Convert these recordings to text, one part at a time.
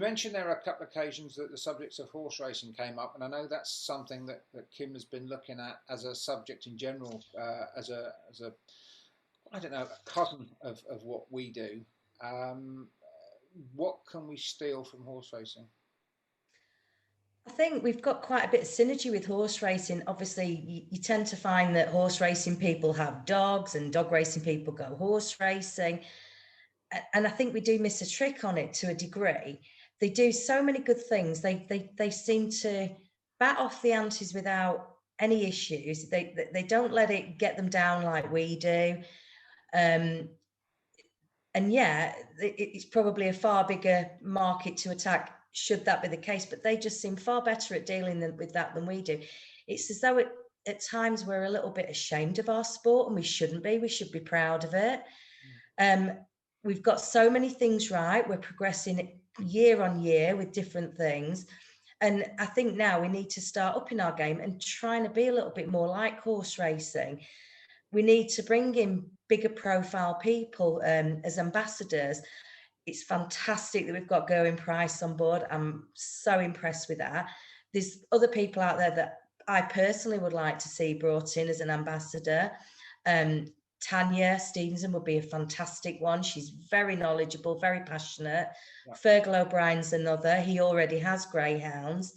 mentioned there are a couple of occasions that the subjects of horse racing came up, and I know that's something that Kim has been looking at as a subject in general, as a I don't know, a cousin of what we do. Um, what can we steal from horse racing? I think we've got quite a bit of synergy with horse racing. Obviously, you tend to find that horse racing people have dogs and dog racing people go horse racing. And I think we do miss a trick on it to a degree. They do so many good things. They seem to bat off the antes without any issues. They don't let it get them down like we do. Um, and yeah, it's probably a far bigger market to attack should that be the case, but they just seem far better at dealing with that than we do. It's as though at times we're a little bit ashamed of our sport, and we shouldn't be. We should be proud of it. um, we've got so many things right. We're progressing year on year with different things, and I think now we need to start upping our game and trying to be a little bit more like horse racing. We need to bring in bigger profile people as ambassadors. It's fantastic that we've got Gerwyn Price on board. I'm so impressed with that. There's other people out there that I personally would like to see brought in as an ambassador. Um, Tanya Stevenson would be a fantastic one. She's very knowledgeable, very passionate. Yeah. Fergal O'Brien's another. He already has greyhounds.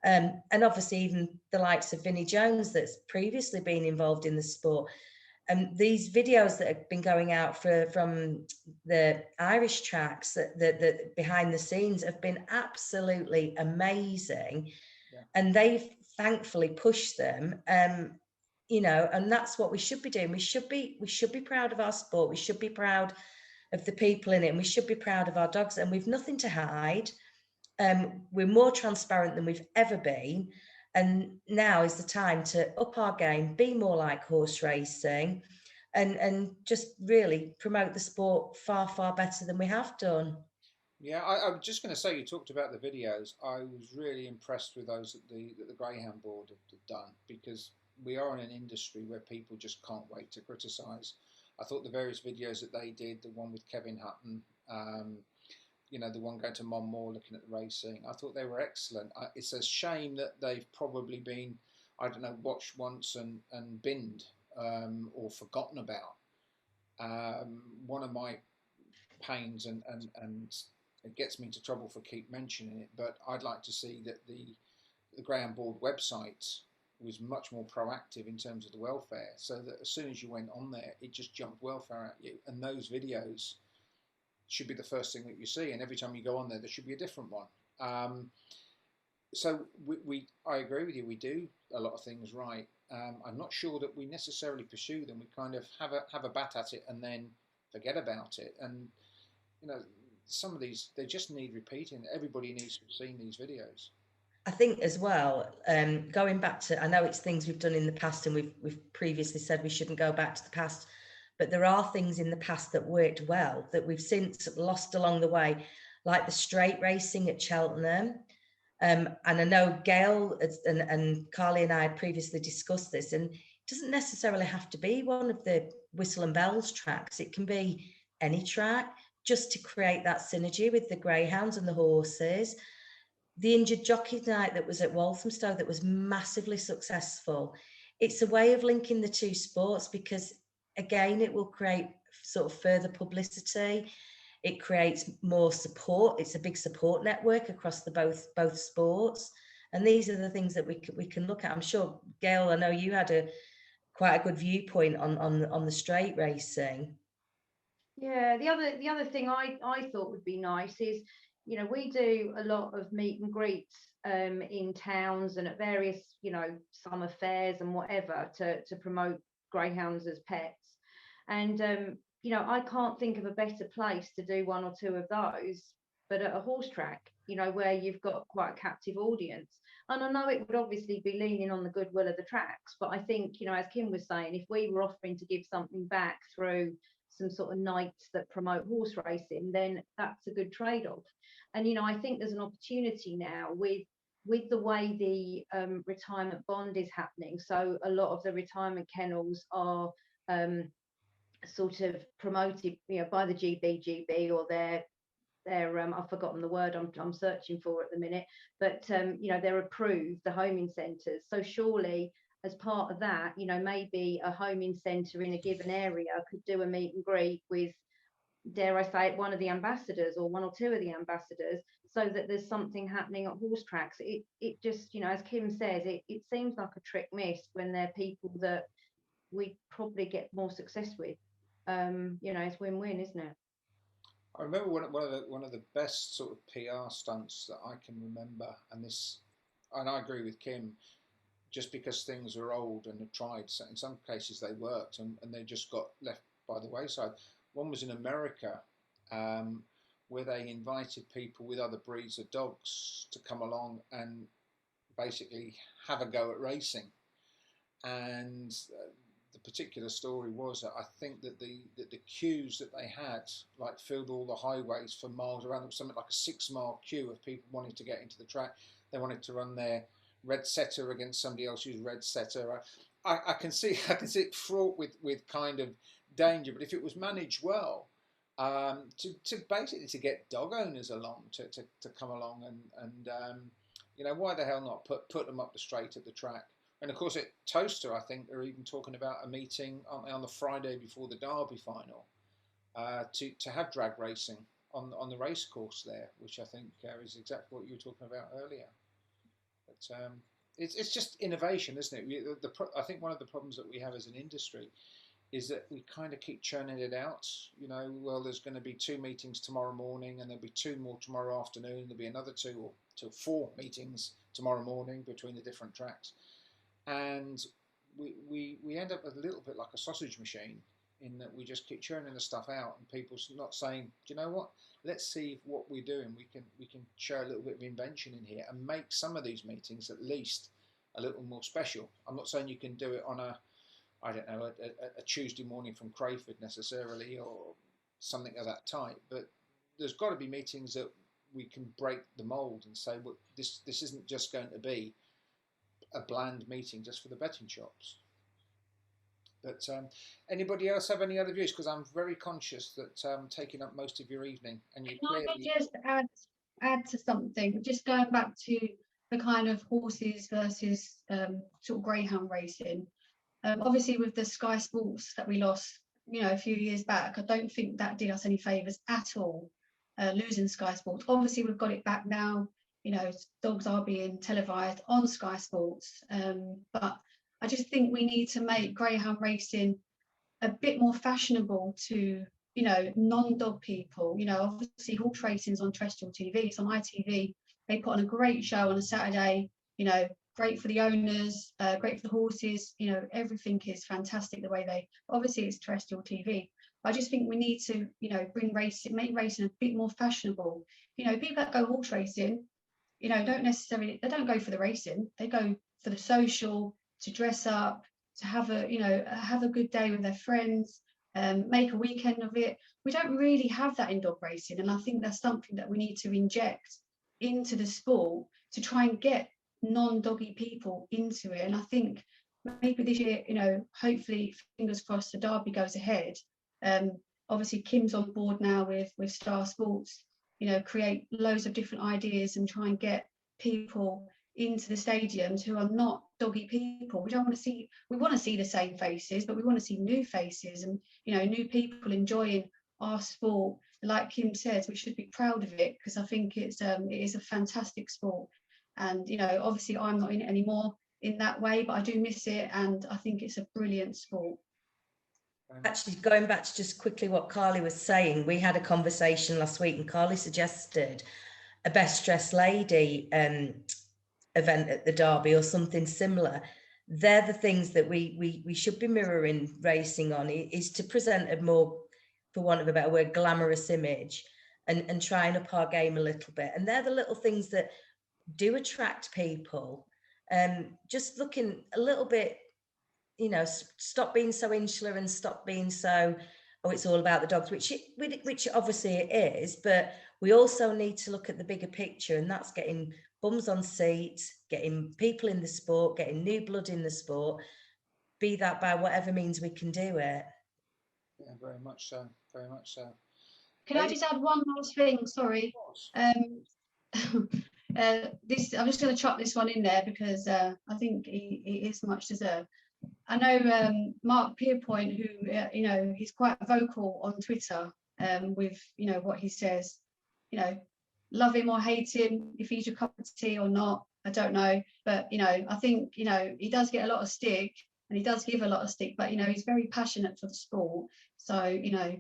And obviously even the likes of Vinnie Jones that's previously been involved in the sport. And these videos that have been going out from the Irish tracks, that behind the scenes have been absolutely amazing. Yeah. And they've thankfully pushed them. And that's what we should be doing. We should be proud of our sport. We should be proud of the people in it, and we should be proud of our dogs. And we've nothing to hide. We're more transparent than we've ever been. And now is the time to up our game, be more like horse racing, and just really promote the sport far, far better than we have done. Yeah, I was just going to say, you talked about the videos. I was really impressed with those that the Greyhound Board have done, because we are in an industry where people just can't wait to criticise. I thought the various videos that they did, the one with Kevin Hutton, the one going to Monmore looking at the racing, I thought they were excellent. It's a shame that they've probably been, I don't know, watched once and binned, or forgotten about. One of my pains, and it gets me into trouble for keep mentioning it, but I'd like to see that the Greyhound Board website was much more proactive in terms of the welfare, so that as soon as you went on there, it just jumped welfare at you, and those videos should be the first thing that you see, and every time you go on there, there should be a different one. So I agree with you. We do a lot of things right. I'm not sure that we necessarily pursue them. We kind of have a bat at it and then forget about it. And you know, some of these, they just need repeating. Everybody needs to have seen these videos. I think as well, going back to, I know it's things we've done in the past, and we've previously said we shouldn't go back to the past, but there are things in the past that worked well that we've since lost along the way, like the straight racing at Cheltenham. And I know Gail and Carly and I had previously discussed this, and it doesn't necessarily have to be one of the Whistle and Bells tracks. It can be any track, just to create that synergy with the greyhounds and the horses. The injured jockey night that was at Walthamstow that was massively successful. It's a way of linking the two sports, because again, it will create sort of further publicity. It creates more support. It's a big support network across the both sports. And these are the things that we can look at. I'm sure, Gail, I know you had quite a good viewpoint on the straight racing. Yeah, the other thing I thought would be nice is, we do a lot of meet and greets in towns and at various, summer fairs and whatever, to promote greyhounds as pets. And I can't think of a better place to do one or two of those, but at a horse track, where you've got quite a captive audience. And I know it would obviously be leaning on the goodwill of the tracks, but I think, as Kim was saying, if we were offering to give something back through some sort of nights that promote horse racing, then that's a good trade-off. And I think there's an opportunity now with the way the retirement bond is happening. So a lot of the retirement kennels are sort of promoted, by the GBGB, or I've forgotten the word I'm searching for at the minute, but you know, they're approved, the homing centres. So surely, as part of that, you know, maybe a homing centre in a given area could do a meet and greet with, dare I say it, one of the ambassadors or one or two of the ambassadors, so that there's something happening at horse tracks. It just, you know, as Kim says, it seems like a trick missed when they're people that we probably get more success with. You know, it's win-win, isn't it? I remember one of the best sort of PR stunts that I can remember, and I agree with Kim. Just because things are old and are tried, so in some cases they worked, and they just got left by the wayside. One was in America, where they invited people with other breeds of dogs to come along and basically have a go at racing. And the particular story was that I think that the queues that they had like filled all the highways for miles around. There was something like a 6 mile queue of people wanting to get into the track. They wanted to run their red setter against somebody else's red setter. I can see it fraught with kind of danger, but if it was managed well, to basically to get dog owners along to come along and you know, why the hell not put them up the straight at the track. And of course at Toaster, I think they're even talking about a meeting on the Friday before the Derby final, to have drag racing on the race course there, which I think is exactly what you were talking about earlier. But it's just innovation, isn't it? I think one of the problems that we have as an industry is that we kind of keep churning it out. You know, well, there's going to be 2 meetings tomorrow morning, and there'll be 2 more tomorrow afternoon. There'll be another 2 or 4 meetings tomorrow morning between the different tracks, and we end up a little bit like a sausage machine, in that we just keep churning the stuff out, and people's not saying, do you know what? Let's see if what we're doing, we can share a little bit of invention in here and make some of these meetings at least a little more special. I'm not saying you can do it on I don't know, a Tuesday morning from Crayford necessarily, or something of that type, but there's got to be meetings that we can break the mold and say, well, this isn't just going to be a bland meeting just for the betting shops. But anybody else have any other views? Because I'm very conscious that taking up most of your evening, and you Can clearly... I just add to something? Just going back to the kind of horses versus sort of greyhound racing. Obviously, with the Sky Sports that we lost, you know, a few years back, I don't think that did us any favours at all, losing Sky Sports. Obviously, we've got it back now. You know, dogs are being televised on Sky Sports, but I just think we need to make greyhound racing a bit more fashionable to, you know, non-dog people. You know, obviously horse racing's on terrestrial TV, it's on ITV. They put on a great show on a Saturday, you know, great for the owners, great for the horses, you know, everything is fantastic the way they, obviously it's terrestrial TV. But I just think we need to, you know, make racing a bit more fashionable. You know, people that go horse racing, you know, they don't go for the racing, they go for the social, to dress up, to have a good day with their friends, make a weekend of it. We don't really have that in dog racing, and I think that's something that we need to inject into the sport to try and get non-doggy people into it. And I think maybe this year, you know, hopefully, fingers crossed, the Derby goes ahead. Obviously Kim's on board now with Star Sports, you know, create loads of different ideas and try and get people into the stadiums who are not doggy people. We want to see the same faces, but we want to see new faces and, you know, new people enjoying our sport. Like Kim says, we should be proud of it, because I think it is a fantastic sport. And, you know, obviously I'm not in it anymore in that way, but I do miss it, and I think it's a brilliant sport. Actually, going back to just quickly what Carly was saying, we had a conversation last week and Carly suggested a Best Dressed Lady event at the Derby or something similar. They're the things that we should be mirroring racing on, is to present a more, for want of a better word, glamorous image, and try and up our game a little bit. And they're the little things that do attract people. Just looking a little bit, you know, stop being so insular and stop being so, oh, it's all about the dogs, which obviously it is, but we also need to look at the bigger picture, and that's getting bums on seats, getting people in the sport, getting new blood in the sport, be that by whatever means we can do it. Yeah, very much so, very much so. Can I just add one last thing? Sorry. This I'm just going to chuck this one in there because I think he is much deserved. I know Mark Pierpoint, who you know, he's quite vocal on Twitter with, you know, what he says. You know, love him or hate him, if he's your cup of tea or not, I don't know. But you know, I think, you know, he does get a lot of stick and he does give a lot of stick. But you know, he's very passionate for the sport. So you know,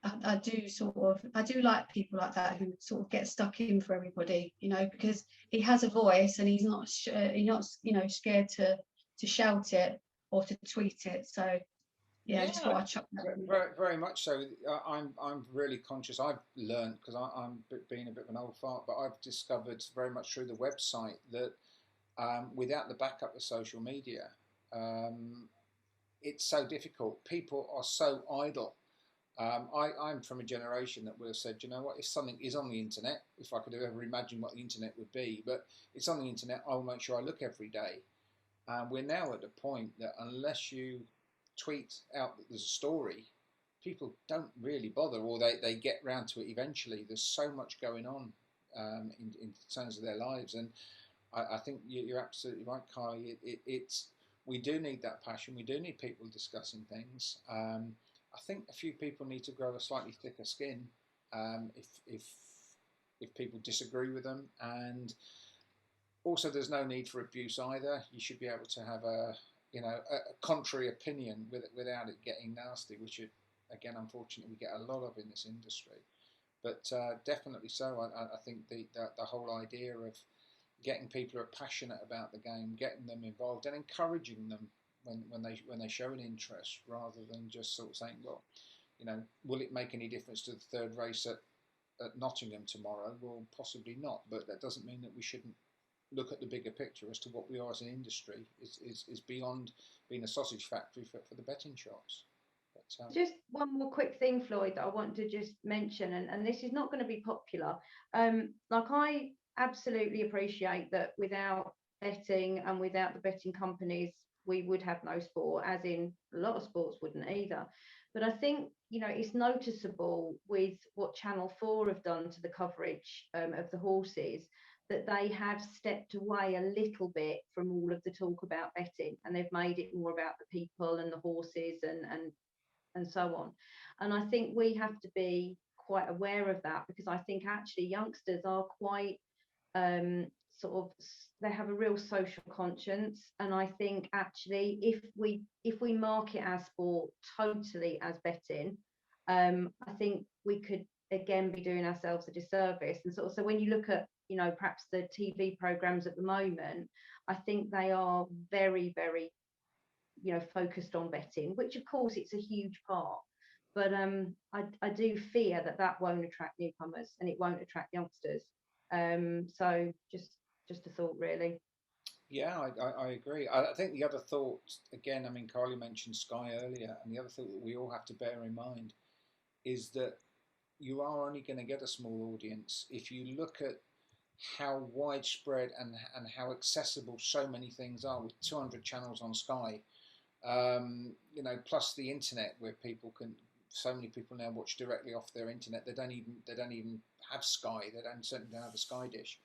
I do like people like that who sort of get stuck in for everybody, you know, because he has a voice and he's not you know, scared to shout it or to tweet it. So yeah, I just thought I'd chuck that in. Very, very much so. I'm really conscious. I've learned because I'm being a bit of an old fart, but I've discovered very much through the website that without the backup of social media, it's so difficult. People are so idle. I'm from a generation that would have said, you know what, if something is on the internet, if I could have ever imagined what the internet would be, but it's on the internet, I'll make sure I look every day. We're now at the point that unless you tweet out that there's a story, people don't really bother, or they get round to it eventually. There's so much going on in terms of their lives, and I think you're absolutely right, Kylie. It's we do need that passion. We do need people discussing things. I think a few people need to grow a slightly thicker skin if people disagree with them, and also there's no need for abuse either. You should be able to have a contrary opinion without it getting nasty, which again unfortunately we get a lot of in this industry. But definitely so. I think the whole idea of getting people who are passionate about the game, getting them involved, and encouraging them when they show an interest, rather than just sort of saying, well, you know, will it make any difference to the third race at Nottingham tomorrow? Well, possibly not, but that doesn't mean that we shouldn't look at the bigger picture as to what we are as an industry is beyond being a sausage factory for the betting shops. But, just one more quick thing, Floyd, that I want to just mention, and this is not going to be popular. Like, I absolutely appreciate that without betting and without the betting companies, we would have no sport, as in a lot of sports wouldn't either. But I think, you know, it's noticeable with what Channel 4 have done to the coverage of the horses, that they have stepped away a little bit from all of the talk about betting, and they've made it more about the people and the horses and so on. And I think we have to be quite aware of that, because I think actually youngsters are quite sort of, they have a real social conscience, and I think actually if we market our sport totally as betting, I think we could again be doing ourselves a disservice. And sort of, so when you look at, you know, perhaps the TV programs at the moment, I think they are very, very, you know, focused on betting, which of course it's a huge part, but I do fear that won't attract newcomers and it won't attract youngsters. So just a thought, really. yeah, I agree. I think the other thought, again, I mean, Carly mentioned Sky earlier, and the other thought that we all have to bear in mind is that you are only going to get a small audience if you look at how widespread and how accessible so many things are, with 200 channels on Sky, you know, plus the internet, where people can, so many people now watch directly off their internet. They don't even have Sky. Certainly don't have a Sky dish.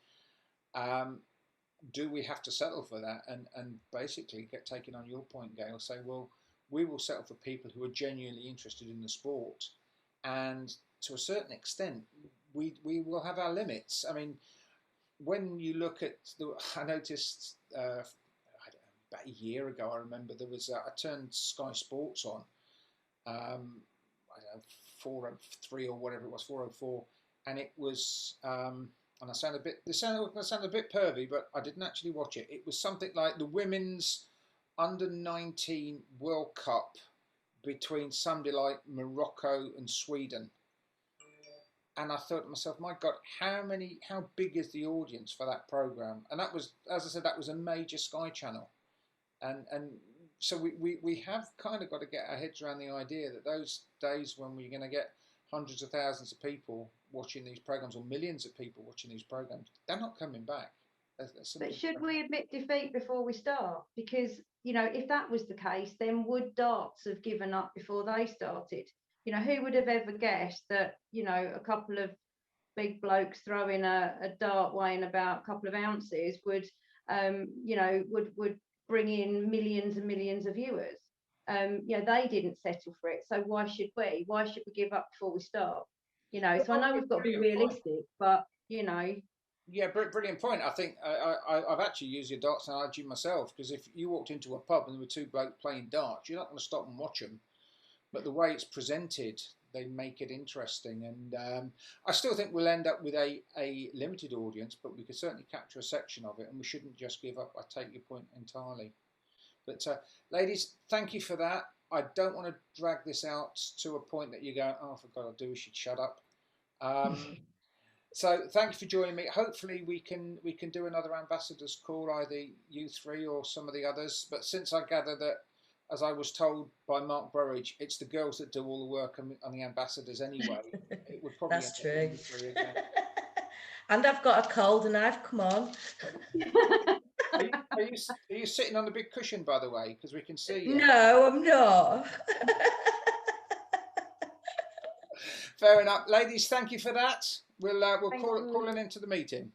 Do we have to settle for that and basically get taken on your point, Gail? Say, well, we will settle for people who are genuinely interested in the sport, and to a certain extent, we will have our limits. I mean, when you look at I noticed about a year ago, I remember there was I turned Sky Sports on, I don't know, 403 or whatever it was, 404, and it was and I sound a bit pervy, but I didn't actually watch it. It was something like the women's under-19 World Cup between somebody like Morocco and Sweden. And I thought to myself, my God, how big is the audience for that programme? And that was, as I said, that was a major Sky channel. And so we have kind of got to get our heads around the idea that those days when we're going to get hundreds of thousands of people watching these programmes, or millions of people watching these programmes, they're not coming back. But should we admit defeat before we start? Because, you know, if that was the case, then would darts have given up before they started? You know, who would have ever guessed that, you know, a couple of big blokes throwing a dart weighing about a couple of ounces would, you know, would bring in millions and millions of viewers. You know, they didn't settle for it, so why should we? Why should we give up before we start? You know, so I know we've got to be realistic, but you know. Yeah, brilliant point. I think I've actually used your darts analogy myself, because if you walked into a pub and there were two blokes playing darts, you're not going to stop and watch them. But the way it's presented, they make it interesting. And I still think we'll end up with a limited audience, but we could certainly capture a section of it, and we shouldn't just give up. I take your point entirely. But ladies, thank you for that. I don't want to drag this out to a point that you go, oh, for God, I do wish you'd shut up. So thank you for joining me. Hopefully we can do another ambassadors call, either you three or some of the others. But since I gather that, as I was told by Mark Burridge, it's the girls that do all the work on the ambassadors anyway, it would probably That's true. Again. And I've got a cold, and I've come on. Are you sitting on the big cushion, by the way? Because we can see you. No, I'm not. Fair enough, ladies. Thank you for that. We'll call it into the meeting.